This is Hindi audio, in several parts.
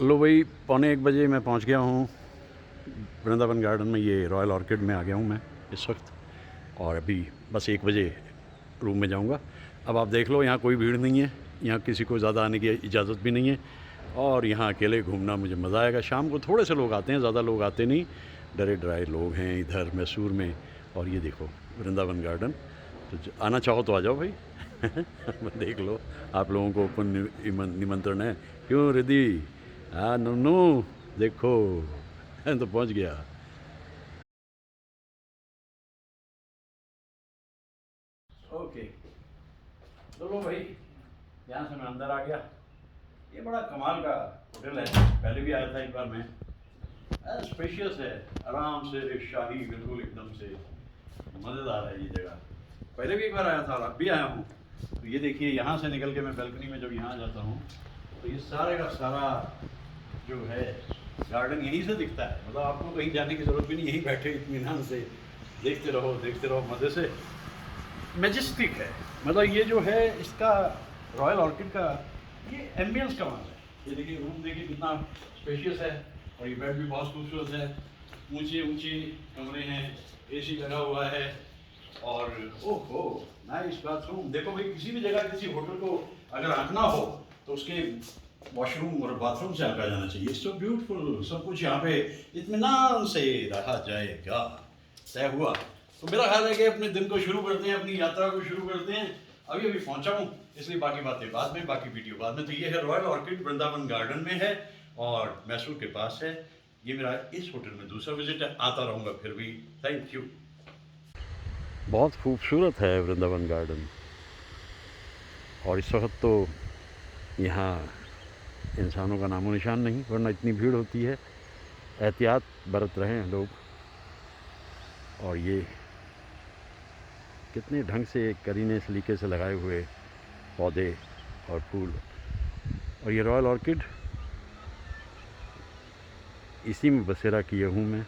लो भाई, 12:45 मैं पहुंच गया हूं वृंदावन गार्डन में। ये रॉयल ऑर्किड में आ गया हूं मैं इस वक्त, और अभी बस 1 बजे रूम में जाऊंगा। अब आप देख लो, यहाँ कोई भीड़ नहीं है, यहाँ किसी को ज़्यादा आने की इजाज़त भी नहीं है, और यहाँ अकेले घूमना मुझे मज़ा आएगा। शाम को थोड़े से लोग आते हैं, ज़्यादा लोग आते नहीं, डरे डराए लोग हैं इधर मैसूर में। और ये देखो वृंदावन गार्डन, तो आना चाहो तो आ जाओ भाई। देख लो, आप लोगों को ओपन निमंत्रण है। क्यों रिद्धि? हाँ नन्नू, देखो तो पहुंच गया। ओके, चलो भाई, यहाँ से मैं अंदर आ गया। ये बड़ा कमाल का होटल है, पहले भी आया था एक बार मैं। स्पेशियस है, आराम से शाही, बिल्कुल एकदम से मज़ेदार है ये जगह। पहले भी एक बार आया था और अब भी आया हूँ। तो ये देखिए, यहाँ से निकल के मैं बैल्कनी में जब यहाँ जाता हूँ तो ये सारे का सारा जो है गार्डन यहीं से दिखता है। मतलब आपको कहीं जाने की ज़रूरत भी नहीं, यहीं बैठे इत्मीनान से देखते रहो मज़े से। मैजेस्टिक है, मतलब ये जो है इसका रॉयल ऑर्किड का ये एम्बियंस कमाल है। ये देखिए, रूम देखिए कितना स्पेशियस है, और ये बेड भी बहुत खूबसूरत है। ऊंचे ऊंचे कमरे हैं, एसी लगा हुआ है, और ओहो नाइस बाथरूम। देखो भाई, किसी भी जगह किसी होटल को अगर आंकना हो तो उसके वॉशरूम और बाथरूम से आंका जाना चाहिए। सो ब्यूटीफुल, सब कुछ यहाँ पे इत्मीनान से रहा जाएगा। तय हुआ तो मेरा ख्याल है कि अपने दिन को शुरू करते हैं, अपनी यात्रा को शुरू करते हैं। अभी अभी पहुंचा हूँ, इसलिए बाकी बातें बाद में, बाकी वीडियो बाद में। तो ये है रॉयल ऑर्किड, वृंदावन गार्डन में है और मैसूर के पास है। ये मेरा इस होटल में दूसरा विजिट है, आता रहूँगा फिर भी। Thank you. बहुत खूबसूरत है वृंदावन गार्डन, और इस वक्त तो यहाँ इंसानों का नामो निशान नहीं, वरना इतनी भीड़ होती है। एहतियात बरत रहे हैं लोग। और ये कितने ढंग से करीने सलीके से लगाए हुए पौधे और फूल। और ये रॉयल ऑर्किड, इसी में बसेरा किए हूँ मैं।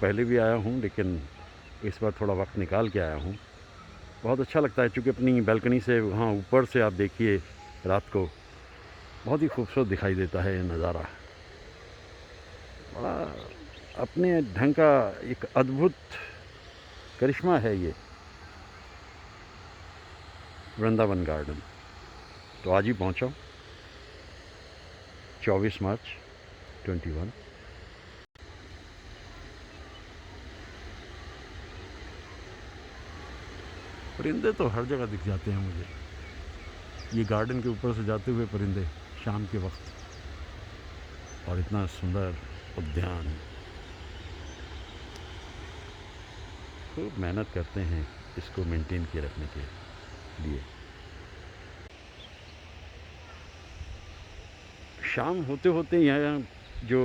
पहले भी आया हूँ, लेकिन इस बार थोड़ा वक्त निकाल के आया हूँ। बहुत अच्छा लगता है, चूँकि अपनी बैल्कनी से वहाँ ऊपर से आप देखिए रात को, बहुत ही खूबसूरत दिखाई देता है ये नज़ारा। बड़ा अपने ढंग का एक अद्भुत करिश्मा है ये वृंदावन गार्डन। तो आज ही पहुँचा, 24 मार्च 21। परिंदे तो हर जगह दिख जाते हैं मुझे, ये गार्डन के ऊपर से जाते हुए परिंदे शाम के वक्त। और इतना सुंदर उद्यान, खूब मेहनत करते हैं इसको मेंटेन किए रखने के लिए। शाम होते होते यहाँ जो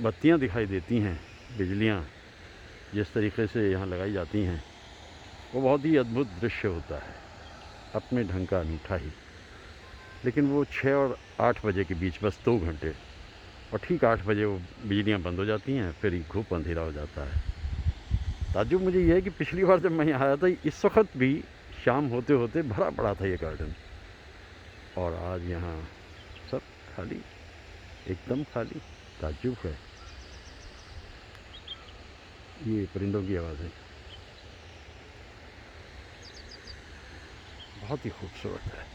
बत्तियाँ दिखाई देती हैं, बिजलियाँ जिस तरीके से यहाँ लगाई जाती हैं, वो बहुत ही अद्भुत दृश्य होता है, अपने ढंग का अनूठा ही। लेकिन वो 6 और 8 बजे के बीच, बस 2 घंटे, और ठीक 8 बजे वो बिजलियाँ बंद हो जाती हैं, फिर ही खूब अंधेरा हो जाता है। ताज्जुब मुझे यह है कि पिछली बार जब मैं यहाँ आया था, इस वक्त भी शाम होते होते भरा पड़ा था ये गार्डन, और आज यहाँ सब खाली, एकदम खाली। ताज्जुब है। ये परिंदों की आवाज़ें बहुत ही खूबसूरत है।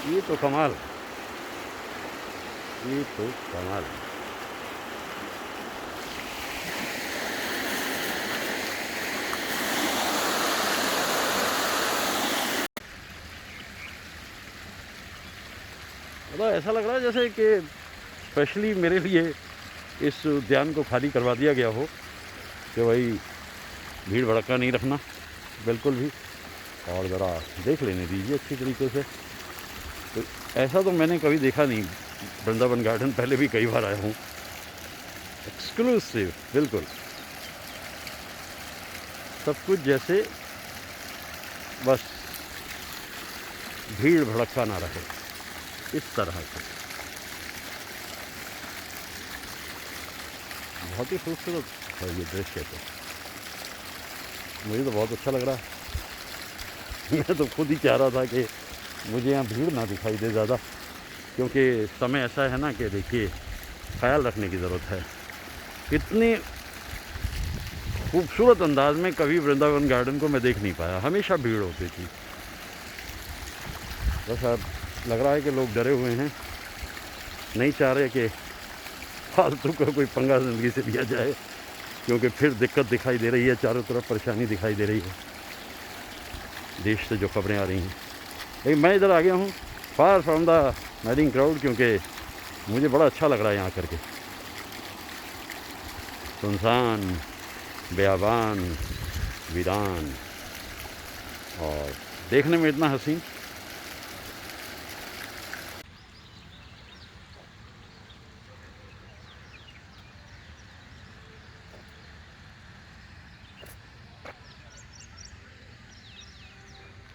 ये तो कमाल, ये तो कमाल। मतलब ऐसा लग रहा है जैसे कि स्पेशली मेरे लिए इस उद्यान को खाली करवा दिया गया हो कि भाई भीड़ भड़का नहीं रखना बिल्कुल भी, और ज़रा देख लेने दीजिए अच्छी तरीके से। तो ऐसा तो मैंने कभी देखा नहीं। वृंदावन गार्डन पहले भी कई बार आया हूँ, एक्सक्लूसिव बिल्कुल, सब कुछ जैसे बस भीड़ भड़का ना रहे इस तरह से। बहुत ही खूबसूरत है ये दृश्य, तो मुझे तो बहुत अच्छा लग रहा है। मैं तो खुद ही चाह रहा था कि मुझे यहाँ भीड़ ना दिखाई दे ज़्यादा, क्योंकि समय ऐसा है ना कि देखिए ख्याल रखने की ज़रूरत है। इतने खूबसूरत अंदाज में कभी वृंदावन गार्डन को मैं देख नहीं पाया, हमेशा भीड़ होती थी। बस अब लग रहा है कि लोग डरे हुए हैं, नहीं चाह रहे कि फालतू का कोई पंगा ज़िंदगी से लिया जाए, क्योंकि फिर दिक्कत दिखाई दे रही है, चारों तरफ परेशानी दिखाई दे रही है देश से जो खबरें आ रही हैं। लेकिन मैं इधर आ गया हूँ far from the madding crowd, क्योंकि मुझे बड़ा अच्छा लग रहा है यहाँ करके। सुनसान, बेयाबान, वीरान और देखने में इतना हसीन।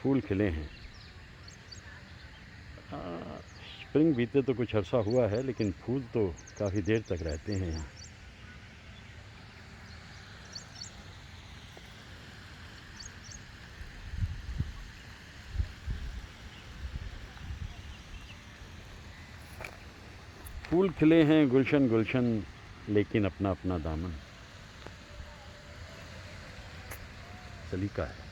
फूल खिले हैं। स्प्रिंग बीते तो कुछ अरसा हुआ है, लेकिन फूल तो काफ़ी देर तक रहते हैं यहाँ। फूल खिले हैं गुलशन गुलशन, लेकिन अपना अपना दामन। सलीका है।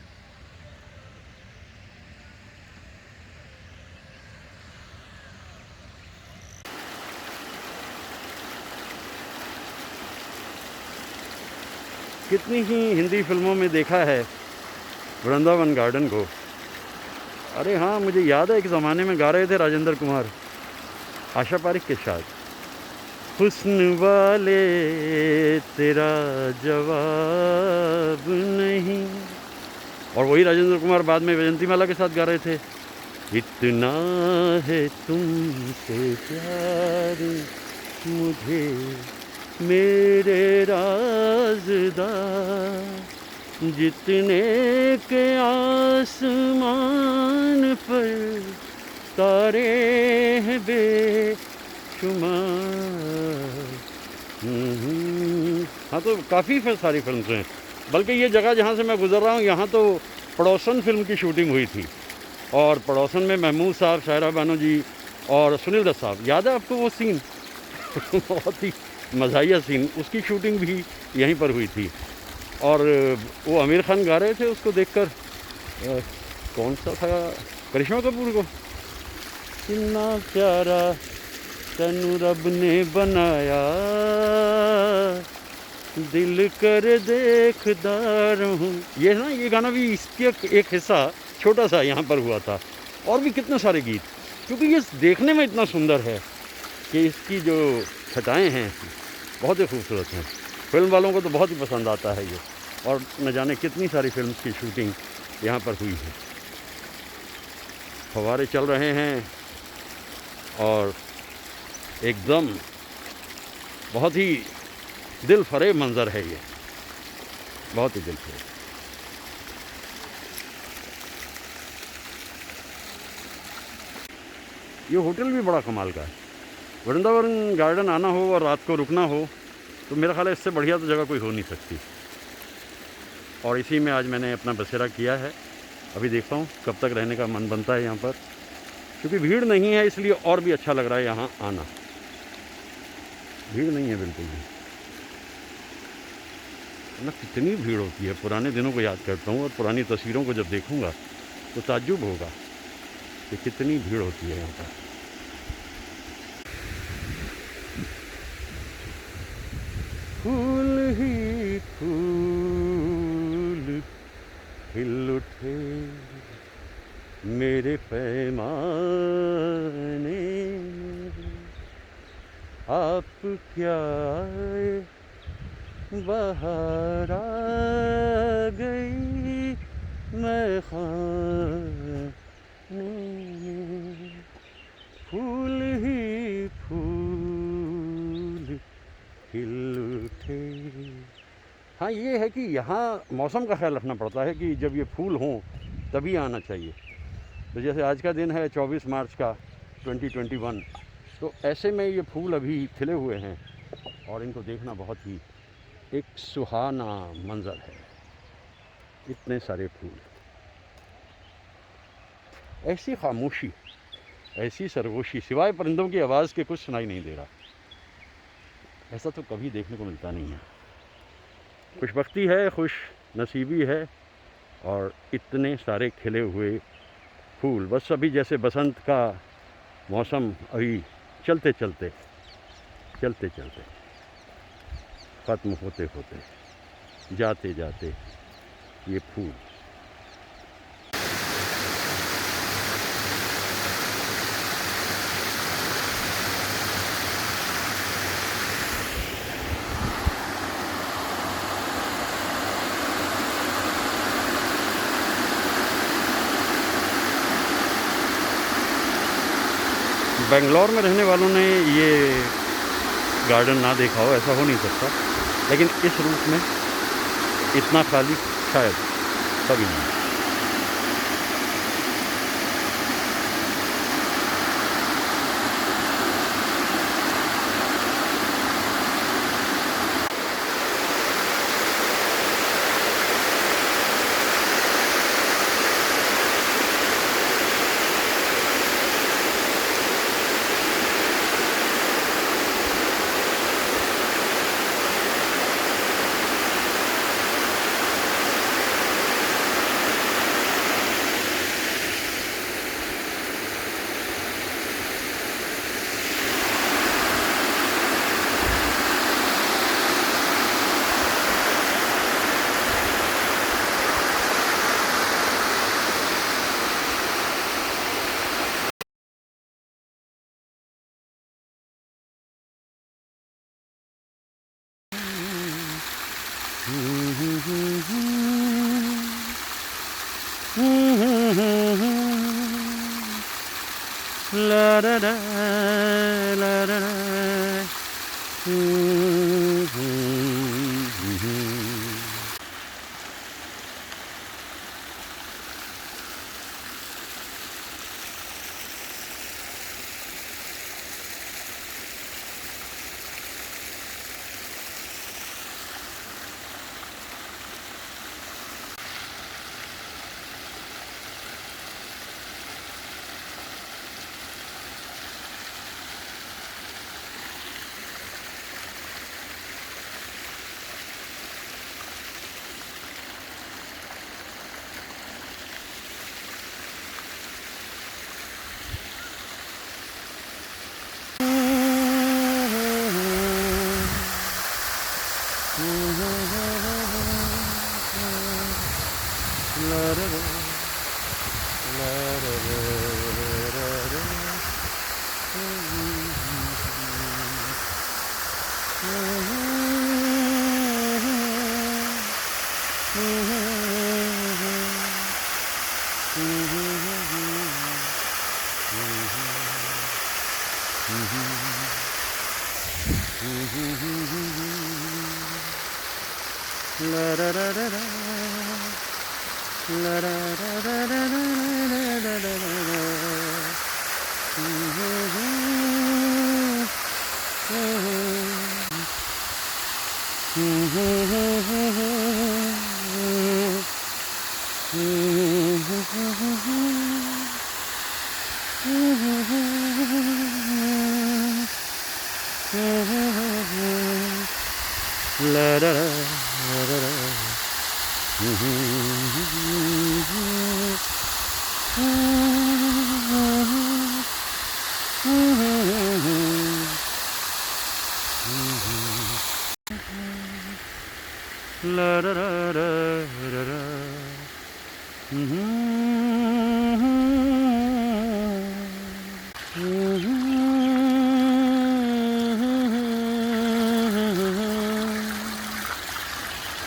कितनी ही हिंदी फिल्मों में देखा है वृंदावन गार्डन को। अरे हाँ, मुझे याद है एक ज़माने में गा रहे थे राजेंद्र कुमार आशा पारिक के साथ, हुस्न वाले तेरा जवाब नहीं, और वही राजेंद्र कुमार बाद में वैजंती माला के साथ गा रहे थे, इतना है तुमसे प्यार मुझे मेरे राज़दार, जितने के आसमान पर तारे हैं बेशुमार। हाँ, तो काफ़ी सारी फिल्म हैं। बल्कि ये जगह जहाँ से मैं गुज़र रहा हूँ, यहाँ तो पड़ोसन फिल्म की शूटिंग हुई थी, और पड़ोसन में महमूद साहब, शायरा बानो जी और सुनील दत्त साहब, याद है आपको वो सीन? बहुत ही मज़ाहिया सीन, उसकी शूटिंग भी यहीं पर हुई थी। और वो आमिर खान गा रहे थे उसको देखकर, कौन सा था, करिश्मा कपूर को, कितना प्यारा तनु रब ने बनाया, दिल कर देखदार हूँ। ये ना, ये गाना भी इसके एक हिस्सा छोटा सा यहाँ पर हुआ था। और भी कितने सारे गीत, क्योंकि ये देखने में इतना सुंदर है कि इसकी जो छटाएँ हैं बहुत ही खूबसूरत हैं। फिल्म वालों को तो बहुत ही पसंद आता है ये, और न जाने कितनी सारी फिल्म्स की शूटिंग यहाँ पर हुई है। फव्वारे चल रहे हैं और एकदम बहुत ही दिल फरेब मंज़र है ये, बहुत ही दिल फरेब। ये होटल भी बड़ा कमाल का है। वृंदावन गार्डन आना हो और रात को रुकना हो तो मेरा ख्याल है इससे बढ़िया तो जगह कोई हो नहीं सकती। और इसी में आज मैंने अपना बसेरा किया है। अभी देखता हूँ कब तक रहने का मन बनता है यहाँ पर, क्योंकि भीड़ नहीं है इसलिए और भी अच्छा लग रहा है यहाँ आना। भीड़ नहीं है बिल्कुल भी ना, कितनी भीड़ होती है। पुराने दिनों को याद करता हूँ और पुरानी तस्वीरों को जब देखूँगा तो ताज्जुब होगा कि कितनी भीड़ होती है यहाँ पर। फूल ही फूल खिल उठे मेरे पैमाने, आप क्या आए, बाहर आ गई मैं खाने में, फूल ही फूल खिल उठे। हाँ ये है कि यहाँ मौसम का ख्याल रखना पड़ता है कि जब ये फूल हों तभी आना चाहिए। तो जैसे आज का दिन है 24 मार्च का 2021, तो ऐसे में ये फूल अभी खिले हुए हैं और इनको देखना बहुत ही एक सुहाना मंज़र है। इतने सारे फूल, ऐसी खामोशी, ऐसी सरगोशी, सिवाय परिंदों की आवाज़ के कुछ सुनाई नहीं दे रहा। ऐसा तो कभी देखने को मिलता नहीं है। खुशबख्ती है, खुश नसीबी है, और इतने सारे खिले हुए फूल। बस अभी जैसे बसंत का मौसम अभी चलते चलते चलते चलते ख़त्म होते होते, जाते जाते ये फूल। बेंगलोर में रहने वालों ने ये गार्डन ना देखा हो ऐसा हो नहीं सकता, लेकिन इस रूप में इतना खाली शायद कभी नहीं। La da da, la da da.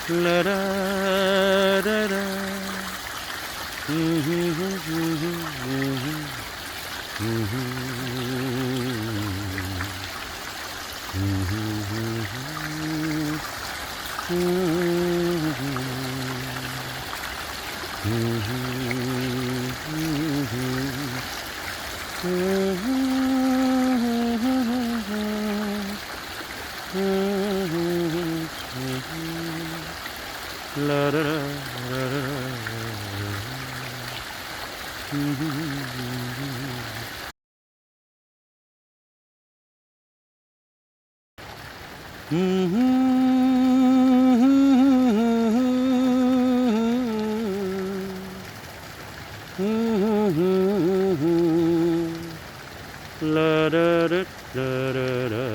La da da da. La da da da da. La da da da da da.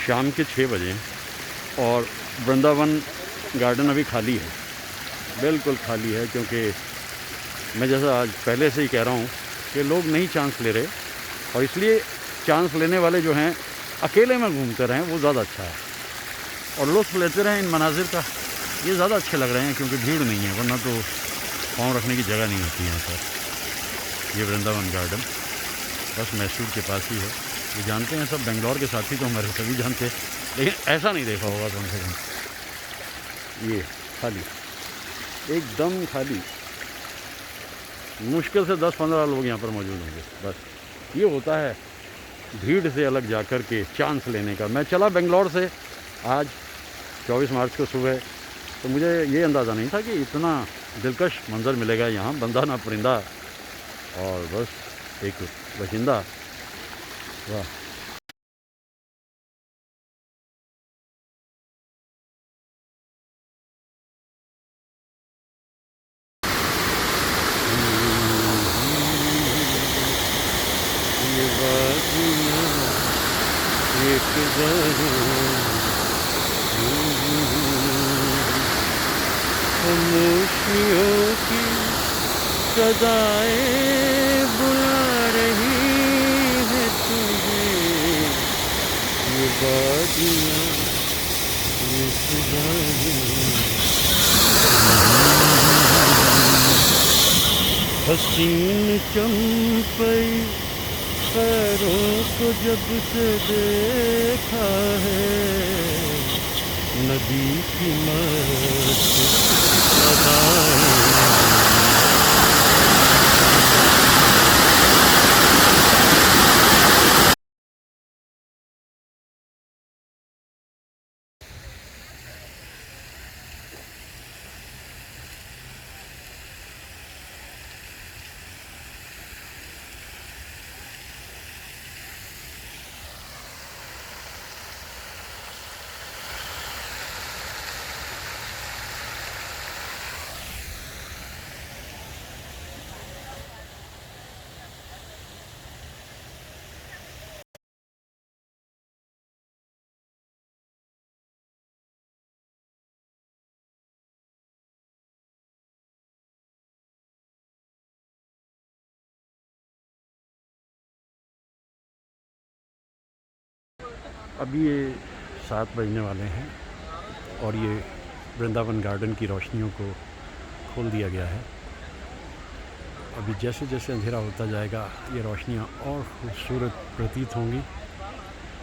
शाम के 6 बजे और वृंदावन गार्डन अभी खाली है, बिल्कुल खाली है, क्योंकि मैं जैसा आज पहले से ही कह रहा हूँ कि लोग नहीं चांस ले रहे, और इसलिए चांस लेने वाले जो हैं अकेले में घूमते रहें वो ज़्यादा अच्छा है और लुत्फ़ लेते रहें इन मनाजिर का, ये ज़्यादा अच्छे लग रहे हैं, क्योंकि भीड़ नहीं है, वरना तो पाँव रखने की जगह नहीं होती यहाँ पर। ये वृंदावन गार्डन बस मैसूर के पास ही है, ये जानते हैं सब, बेंगलोर के साथी तो हमारे सभी जानते हैं, लेकिन ऐसा नहीं देखा होगा कम से कम। ये खाली, एकदम खाली, मुश्किल से 10-15 लोग यहाँ पर मौजूद होंगे, बस ये होता है भीड़ से अलग जाकर के चांस लेने का। मैं चला बेंगलोर से आज 24 मार्च को सुबह, तो मुझे ये अंदाज़ा नहीं था कि इतना दिलकश मंज़र मिलेगा यहाँ, बंदा ना परिंदा और बस एक बशिंदा। वाह। ये वादियाँ एक खामोशियों की सदाएं बुला रही है तुझे, ये वादियाँ एक हसीन चंपई पैरों को जब से देखा है, नदी की मस्त अदाएं। अभी ये 7 बजने वाले हैं और ये वृंदावन गार्डन की रोशनियों को खोल दिया गया है। अभी जैसे जैसे अंधेरा होता जाएगा ये रोशनियाँ और खूबसूरत प्रतीत होंगी।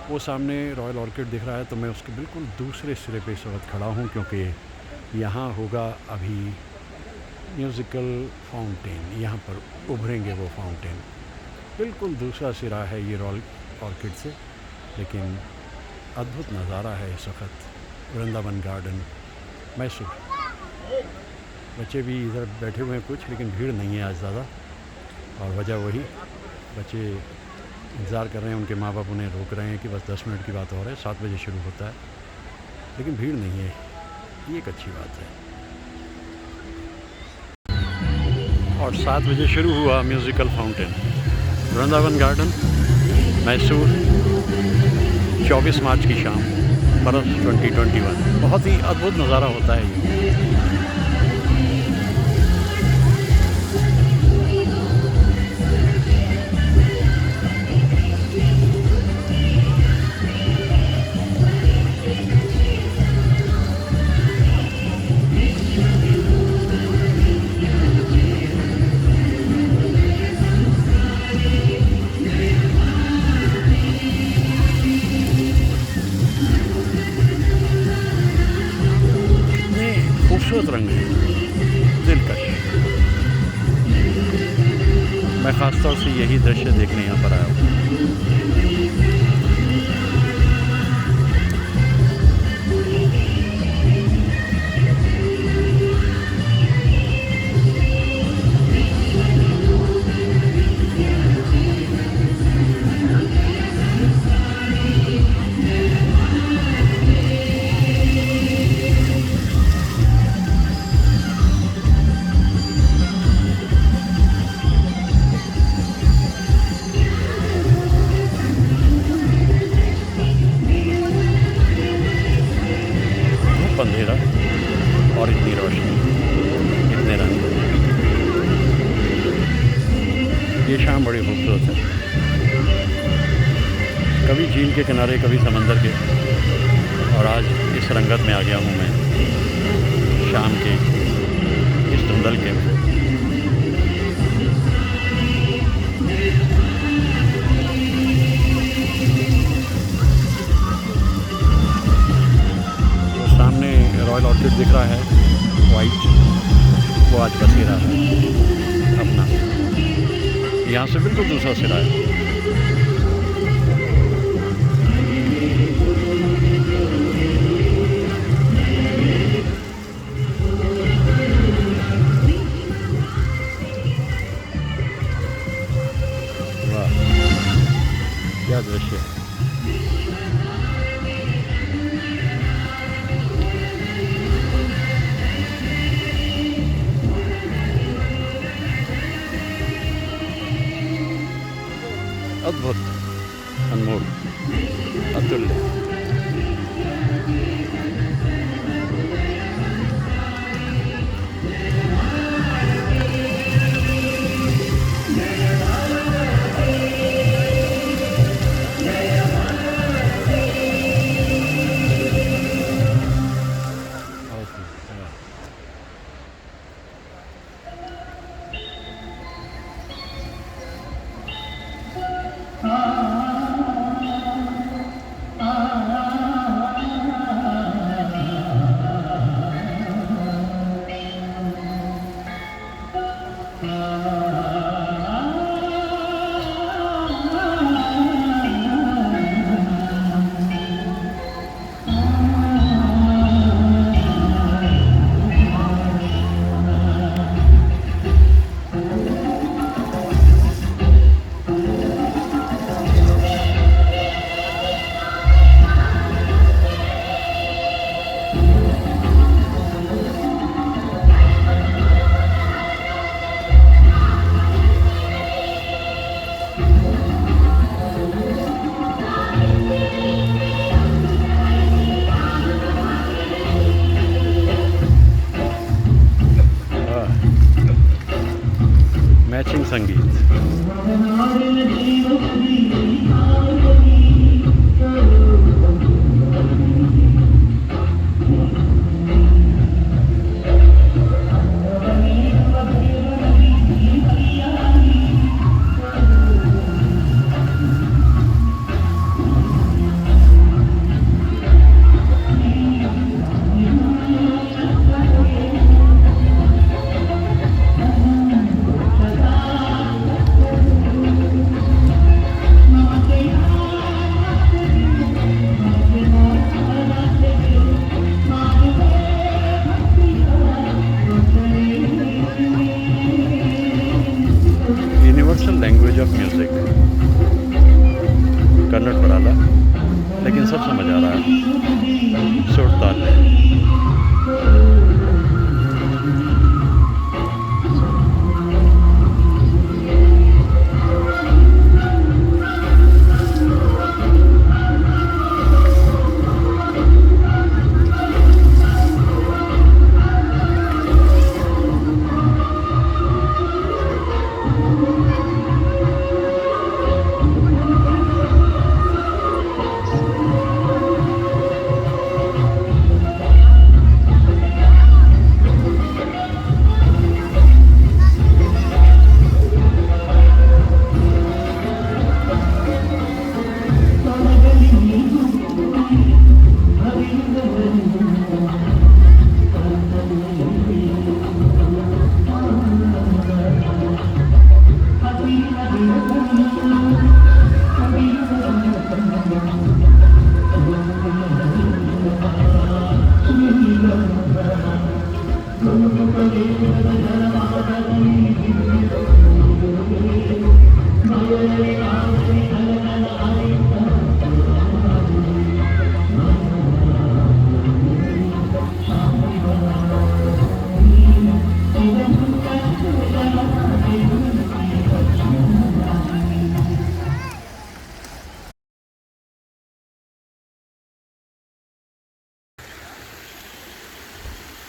वो सामने रॉयल ऑर्किड दिख रहा है, तो मैं उसके बिल्कुल दूसरे सिरे पे इस वक्त खड़ा हूँ, क्योंकि यहाँ होगा अभी म्यूज़िकल फाउंटेन, यहाँ पर उभरेंगे वो फाउंटेन। बिल्कुल दूसरा सिरा है ये रॉयल ऑर्किड से, लेकिन अद्भुत नज़ारा है इस वक्त वृंदावन गार्डन मैसूर। बच्चे भी इधर बैठे हुए हैं कुछ, लेकिन भीड़ नहीं है आज ज़्यादा। और वजह वही, बच्चे इंतज़ार कर रहे हैं, उनके माँ बाप उन्हें रोक रहे हैं कि बस 10 मिनट की बात और है, 7 बजे शुरू होता है। लेकिन भीड़ नहीं है, ये एक अच्छी बात है। और 7 बजे शुरू हुआ musical fountain, Vrindavan garden, Mysore, 24 मार्च की शाम, बरस 2021। बहुत ही अद्भुत नज़ारा होता है ये। खूबसूरत रंग है, दिलकश। मैं ख़ासतौर से यही दृश्य देखने यहाँ पर आया हूँ। अंधेरा और इतनी रोशनी, इतने रंग। ये शाम बड़ी खूबसूरत है, कभी झील के किनारे, कभी समंदर के, और आज इस रंगत में आ गया हूँ मैं, शाम के इस धुंधल के में। रॉयल ऑर्किड दिख रहा है वाइट, वो आज का सिरा है अपना, यहाँ से बिल्कुल दूसरा सिरा है। वाह, क्या दृश्य है।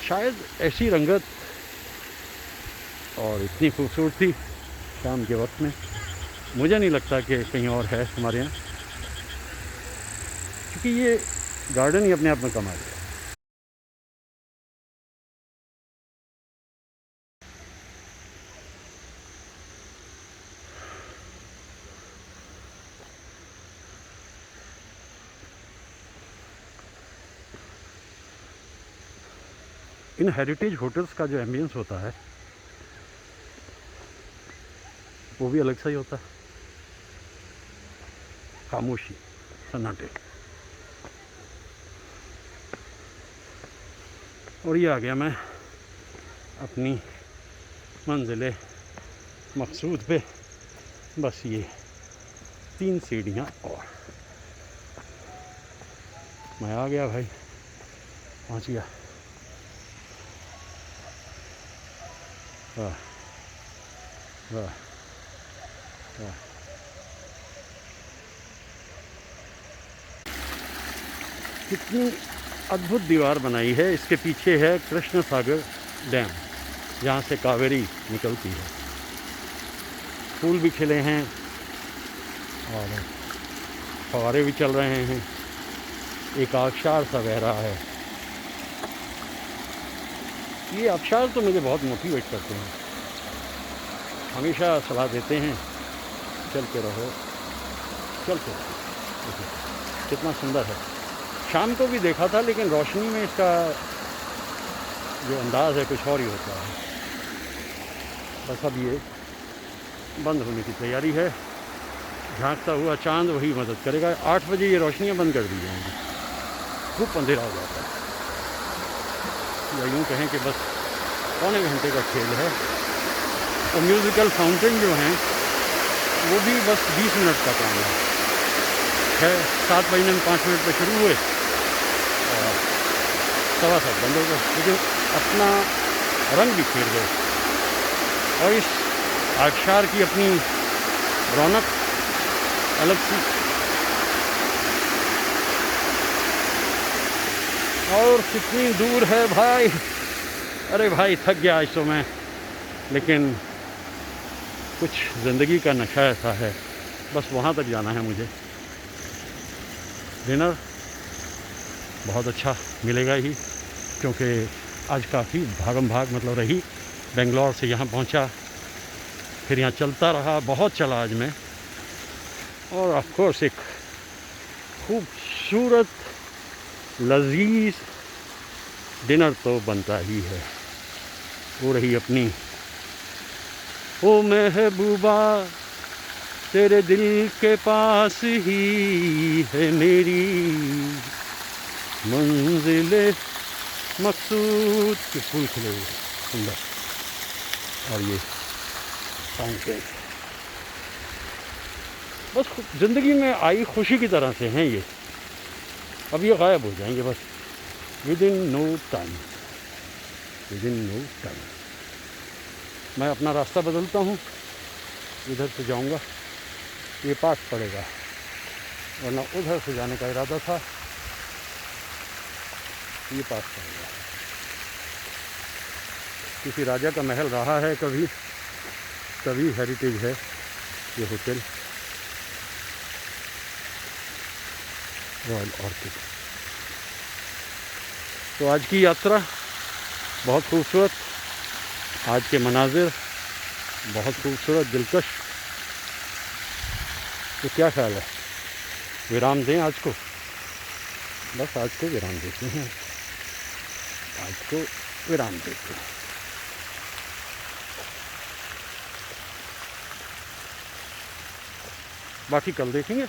शायद ऐसी रंगत और इतनी खूबसूरती शाम के वक्त में मुझे नहीं लगता कि कहीं और है हमारे यहाँ, क्योंकि ये गार्डन ही अपने आप में कमाल है। इन हेरिटेज होटल्स का जो एम्बियंस होता है वो भी अलग सा ही होता है। खामोशी, सन्नाटे। और ये आ गया मैं अपनी मंजिल मकसूद पे, बस ये 3 सीढ़ियाँ और मैं आ गया भाई, पहुँच गया। वाह वाह वाह। कितनी अद्भुत दीवार बनाई है। इसके पीछे है कृष्ण सागर डैम, जहाँ से कावेरी निकलती है। फूल भी खिले हैं और फव्वारे भी चल रहे हैं। एक आबशार सा बह रहा है। ये आबशार तो मुझे बहुत मोटिवेट करते हैं, हमेशा सलाह देते हैं चलते रहो चलते रहो। देखिए कितना सुंदर है। शाम को भी देखा था, लेकिन रोशनी में इसका जो अंदाज़ है कुछ और ही होता है। बस अब ये बंद होने की तैयारी है। झांकता हुआ चांद वही मदद करेगा। 8 बजे ये रोशनियाँ बंद कर दी जाएंगी, खूब अंधेरा हो जाता है। या यूँ कहें कि बस पौने घंटे का खेल है। और म्यूज़िकल फाउंटेन जो हैं वो भी बस 20 मिनट का काम है। 7:05 पर शुरू हुए और 7:15 बंद हो गए, लेकिन अपना रंग भी खेल गए। और इस आबशार की अपनी रौनक अलग सी। और कितनी दूर है भाई। अरे भाई थक गया आज तो मैं, लेकिन कुछ ज़िंदगी का नशा ऐसा है, बस वहाँ तक जाना है मुझे। डिनर बहुत अच्छा मिलेगा ही, क्योंकि आज काफ़ी भागम भाग मतलब रही। बेंगलोर से यहाँ पहुँचा, फिर यहाँ चलता रहा, बहुत चला आज मैं। और ऑफ कोर्स एक खूबसूरत लजीज डिनर तो बनता ही है। वो रही अपनी ओ महबूबा तेरे दिल के पास ही है मेरी मंजिले मकसूद के फूल खिले हुए सुंदर। और ये फाउंटेन बस ज़िंदगी में आई खुशी की तरह से हैं ये। अब ये गायब हो जाएंगे बस within no time, within no time. मैं अपना रास्ता बदलता हूँ, इधर से जाऊँगा, ये पास पड़ेगा, वरना उधर से जाने का इरादा था, ये पास पड़ेगा। किसी राजा का महल रहा है कभी, तभी हेरिटेज है ये होटल रॉयल ऑर्किड। तो आज की यात्रा बहुत खूबसूरत, आज के मनाजिर बहुत खूबसूरत, दिलकश। तो क्या ख्याल है, विराम दें आज को? बस आज को विराम देते हैं, आज को विराम देते हैं। बाकी कल देखेंगे।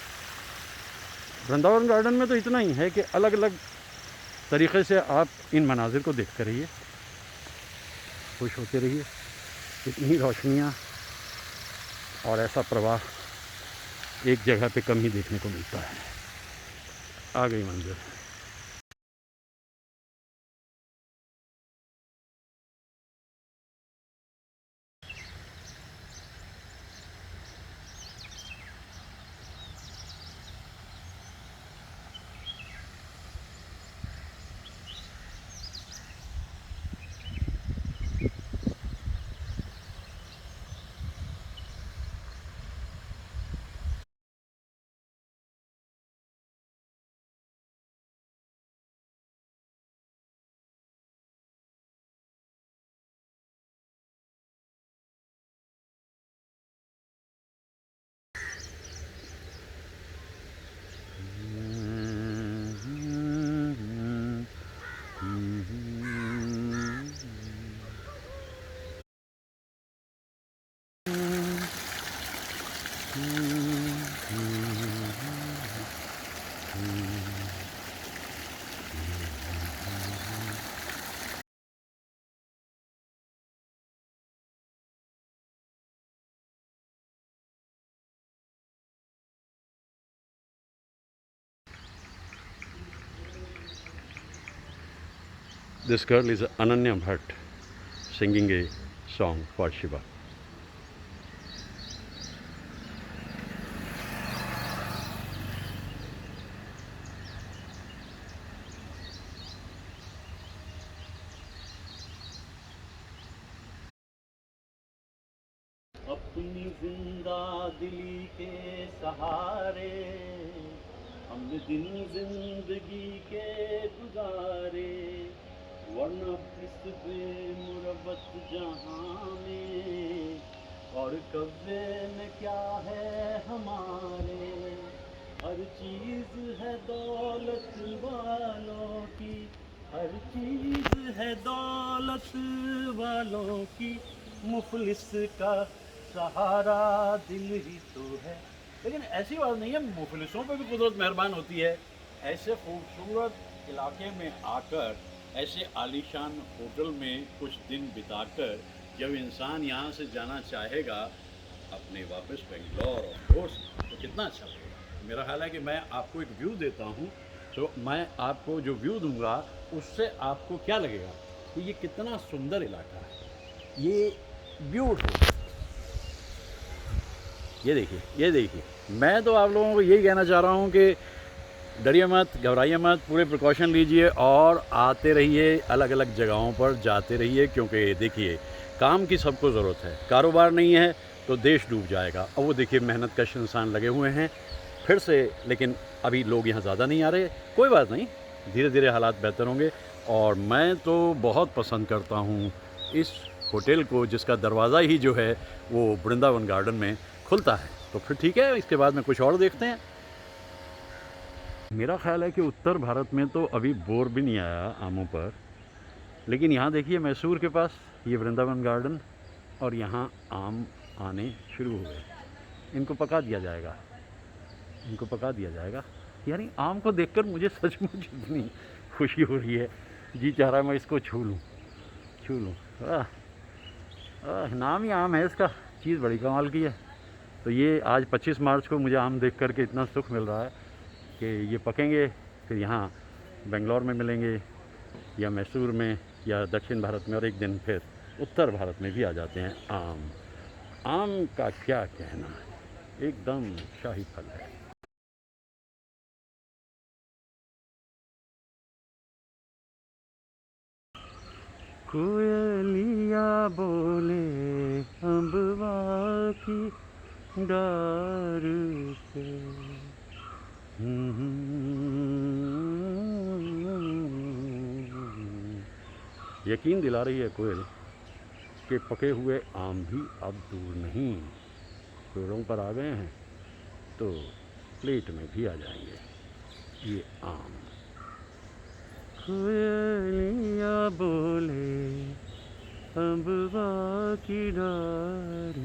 वृंदावन गार्डन में तो इतना ही है कि अलग अलग तरीक़े से आप इन मनाजिर को देखते रहिए। खुश होते रहिए। इतनी रोशनियाँ और ऐसा प्रवाह एक जगह पे कम ही देखने को मिलता है। आ गई मंजिल। This girl is Ananya Bhatt singing a song for Shiva. अपनी जिंदा दिली के सहारे हमने दिन जिंदगी के गुजारे, वरना इस बेमुरबत जहां में और कब्जे में क्या है हमारे। हर चीज है दौलत वालों की, हर चीज है दौलत वालों की, मुफलिस का सहारा दिल ही तो है। लेकिन ऐसी बात नहीं है, मुफलिसों पे भी कुदरत मेहरबान होती है। ऐसे खूबसूरत इलाके में आकर, ऐसे आलीशान होटल में कुछ दिन बिताकर जब इंसान यहाँ से जाना चाहेगा अपने वापस बेंगलोर ऑफ कोर्स, तो कितना अच्छा लगेगा। मेरा ख्याल है कि मैं आपको एक व्यू देता हूँ, तो मैं आपको जो व्यू दूंगा उससे आपको क्या लगेगा कि ये कितना सुंदर इलाका है। ये ब्यूटीफुल, ये देखिए। मैं तो आप लोगों को यही कहना चाह रहा हूँ कि डरिए मत, घबराइए मत, पूरे प्रिकॉशन लीजिए और आते रहिए, अलग अलग जगहों पर जाते रहिए, क्योंकि देखिए काम की सबको ज़रूरत है। कारोबार नहीं है तो देश डूब जाएगा। और वो देखिए मेहनत कश इंसान लगे हुए हैं फिर से, लेकिन अभी लोग यहाँ ज़्यादा नहीं आ रहे। कोई बात नहीं, धीरे धीरे हालात बेहतर होंगे। और मैं तो बहुत पसंद करता हूँ इस होटल को, जिसका दरवाज़ा ही जो है वो वृंदावन गार्डन में खुलता है। तो फिर ठीक है, इसके बाद में कुछ और देखते हैं। मेरा ख्याल है कि उत्तर भारत में तो अभी बोर भी नहीं आया आमों पर, लेकिन यहाँ देखिए मैसूर के पास ये वृंदावन गार्डन, और यहाँ आम आने शुरू हुए। इनको पका दिया जाएगा, इनको पका दिया जाएगा। यानी आम को देखकर मुझे सचमुच इतनी खुशी हो रही है, जी चाह रहा है मैं इसको छू लूँ, छू लूँ। नाम ही आम है इसका, चीज़ बड़ी कमाल की है। तो ये आज 25 मार्च को मुझे आम देख करके इतना सुख मिल रहा है कि ये पकेंगे, फिर यहाँ बेंगलोर में मिलेंगे या मैसूर में या दक्षिण भारत में, और एक दिन फिर उत्तर भारत में भी आ जाते हैं आम। आम का क्या कहना, एकदम शाही फल है। कोयलिया बोले अम्बवा की डार पे, यकीन दिला रही है कोयल कि पके हुए आम भी अब दूर नहीं, पेड़ों पर आ गए हैं तो प्लेट में भी आ जाएंगे ये आम। कोयलिया बोले अम्बवा की डार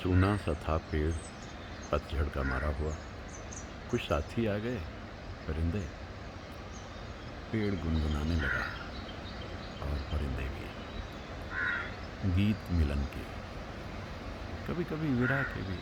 सूना सा था पेड़ पतझड़ का मारा हुआ। कुछ साथी आ गए परिंदे, पेड़ गुनगुनाने लगा और परिंदे भी। गीत मिलन के, कभी कभी विरह के भी।